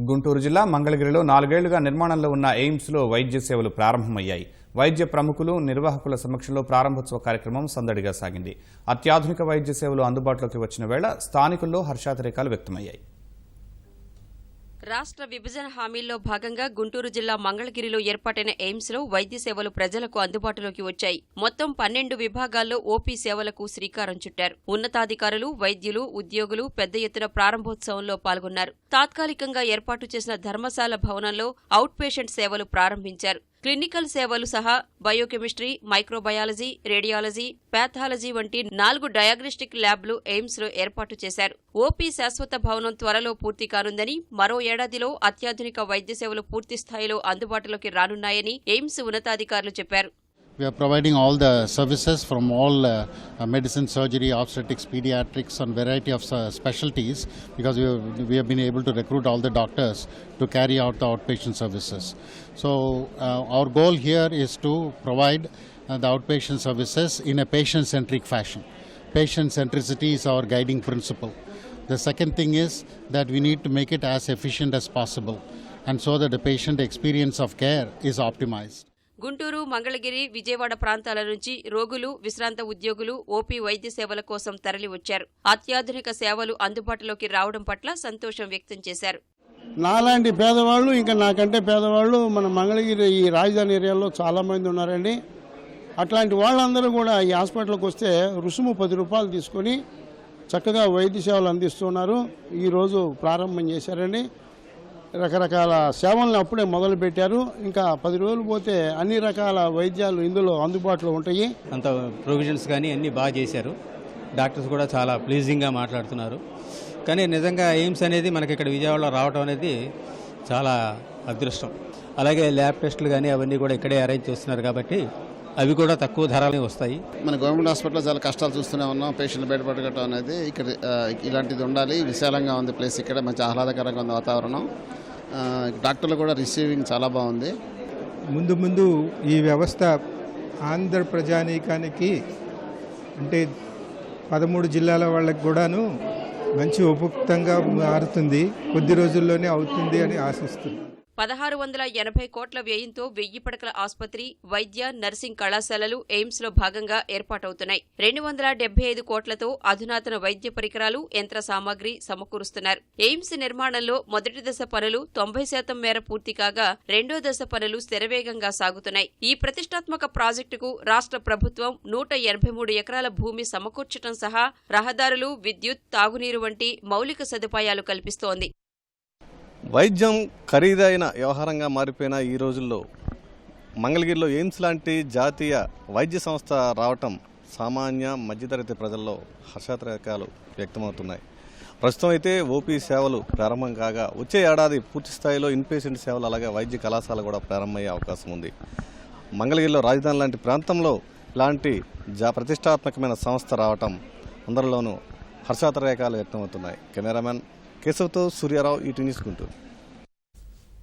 గుంటూరు జిల్లా మంగళగిరిలో 4 ఏళ్లుగా నిర్మాణంలో ఉన్న ఎయిమ్స్లో వైద్య సేవలు ప్రారంభమయ్యాయి. వైద్య ప్రముఖులు, నిర్వాహకుల సమక్షంలో ప్రారంభోత్సవ కార్యక్రమం సందడిగా సాగింది. అత్యాధునిక వైద్య సేవలు అందుబాటులోకి వచ్చిన వేళ స్థానికుల్లో హర్షాతిరేకాలు వ్యక్తమయ్యాయి. రాష్ట్ర విభజన హామీల్లో భాగంగా గుంటూరు జిల్లా మంగళగిరిలో ఏర్పాటైన ఎయిమ్స్లో వైద్య సేవలు ప్రజలకు అందుబాటులోకి వచ్చాయి. మొత్తం 12 విభాగాల్లో ఓపీ సేవలకు శ్రీకారం చుట్టారు. ఉన్నతాధికారులు, వైద్యులు, ఉద్యోగులు పెద్ద ఎత్తున ప్రారంభోత్సవంలో పాల్గొన్నారు. తాత్కాలికంగా ఏర్పాటు చేసిన ధర్మశాల భవనంలో అవుట్ పేషెంట్ సేవలు ప్రారంభించారు. క్లినికల్ సేవలు సహా బయోకెమిస్ట్రీ, మైక్రోబయాలజీ, రేడియాలజీ, పాథాలజీ వంటి 4 డయాగ్నోస్టిక్ ల్యాబ్లు ఎయిమ్స్లో ఏర్పాటు చేశారు. ఓపీ శాశ్వత భవనం త్వరలో పూర్తి కానుందని, మరో ఏడాదిలో అత్యాధునిక వైద్య సేవలు పూర్తి స్థాయిలో అందుబాటులోకి రానున్నాయని ఎయిమ్స్ ఉన్నతాధికారులు చెప్పారు. We are providing all the services from all medicine, surgery, obstetrics, pediatrics and variety of specialties because we have been able to recruit all the doctors to carry out the outpatient services. So our goal here is to provide the outpatient services in a patient-centric fashion. Patient centricity is our guiding principle. The second thing is that we need to make it as efficient as possible and so that the patient experience of care is optimized. Guntur, Mangalagiri, Vijayawada ప్రాంతాల నుంచి రోగులు, విశ్రాంత ఉద్యోగులు OP వైద్య సేవల కోసం తరలివచ్చారు. అత్యాధునిక సేవలు అందుబాటులోకి రావడం పట్ల సంతోషం వ్యక్తం చేశారు. నాలాంటి పేదవాళ్ళు, ఇంకా నాకంటే పేదవాళ్ళు మన మంగళగిరి ఈ రాజధాని ఏరియాలో చాలామంది ఉన్నారండి. అట్లాంటి వాళ్ళందరూ కూడా ఈ హాస్పిటల్కి వస్తే రుసుము 10 రూపాయలు తీసుకొని చక్కగా వైద్య సేవలు అందిస్తున్నారు. ఈరోజు ప్రారంభం చేశారండి. రకరకాల సేవలను అప్పుడే మొదలుపెట్టారు. ఇంకా 10 రోజులు పోతే అన్ని రకాల వైద్యాలు ఇందులో అందుబాటులో ఉంటాయి. అంత ప్రొవిజన్స్ కానీ అన్నీ బాగా చేశారు. డాక్టర్స్ కూడా చాలా ప్లీజింగ్గా మాట్లాడుతున్నారు. కానీ నిజంగా ఎయిమ్స్ అనేది మనకి ఇక్కడ విజయవాడలో రావడం అనేది చాలా అదృష్టం. అలాగే ల్యాబ్ టెస్టులు కానీ అవన్నీ కూడా ఇక్కడే అరేంజ్ చేస్తున్నారు కాబట్టి అవి కూడా తక్కువ ధరలే వస్తాయి. మన గవర్నమెంట్ హాస్పిటల్లో చాలా కష్టాలు చూస్తూనే ఉన్నాం. పేషెంట్లు బయటపడగటం అనేది ఇక్కడ ఇలాంటిది ఉండాలి. విశాలంగా ఉంది ప్లేస్, ఇక్కడ మంచి ఆహ్లాదకరంగా ఉంది వాతావరణం. డాక్టర్లు కూడా రిసీవింగ్ చాలా బాగుంది. ముందు ఈ వ్యవస్థ ఆంధ్ర ప్రజానీకానికి అంటే 13 జిల్లాల వాళ్ళకి కూడాను మంచి ఉపయుక్తంగా మారుతుంది. కొద్ది రోజుల్లోనే అవుతుంది అని ఆశిస్తుంది. 1680 కోట్ల వ్యయంతో 1000 పడకల ఆసుపత్రి, వైద్య, నర్సింగ్ కళాశాలలు ఎయిమ్స్లో భాగంగా ఏర్పాటవుతున్నాయి. 275 కోట్లతో అధునాతన వైద్య పరికరాలు, యంత్ర సామాగ్రి సమకూరుస్తున్నారు. ఎయిమ్స్ నిర్మాణంలో మొదటి దశ పనులు 90% మేర పూర్తి కాగా రెండో దశ పనులు శరవేగంగా సాగుతున్నాయి. ఈ ప్రతిష్టాత్మక ప్రాజెక్టుకు రాష్ట్ర ప్రభుత్వం 183 ఎకరాల భూమి సమకూర్చడం సహా రహదారులు, విద్యుత్, తాగునీరు వంటి మౌలిక సదుపాయాలు కల్పిస్తోంది. వైద్యం ఖరీదైన వ్యవహారంగా మారిపోయిన ఈ రోజుల్లో మంగళగిరిలో ఎయిమ్స్ లాంటి జాతీయ వైద్య సంస్థ రావటం సామాన్య మధ్యతరగతి ప్రజల్లో హర్షాతిరేకాలు వ్యక్తమవుతున్నాయి. ప్రస్తుతం అయితే ఓపీ సేవలు ప్రారంభం కాగా వచ్చే ఏడాది పూర్తి స్థాయిలో ఇన్పేషెంట్ సేవలు అలాగే వైద్య కళాశాల కూడా ప్రారంభమయ్యే అవకాశం ఉంది. మంగళగిరిలో రాజధాని లాంటి ప్రాంతంలో ఇలాంటి ప్రతిష్టాత్మకమైన సంస్థ రావటం అందరిలోనూ హర్షాతిరేకాలు వ్యక్తమవుతున్నాయి. కెమెరామెన్ కేశవ్తో సూర్యారావు, ఈటీ న్యూస్ గుంటూరు.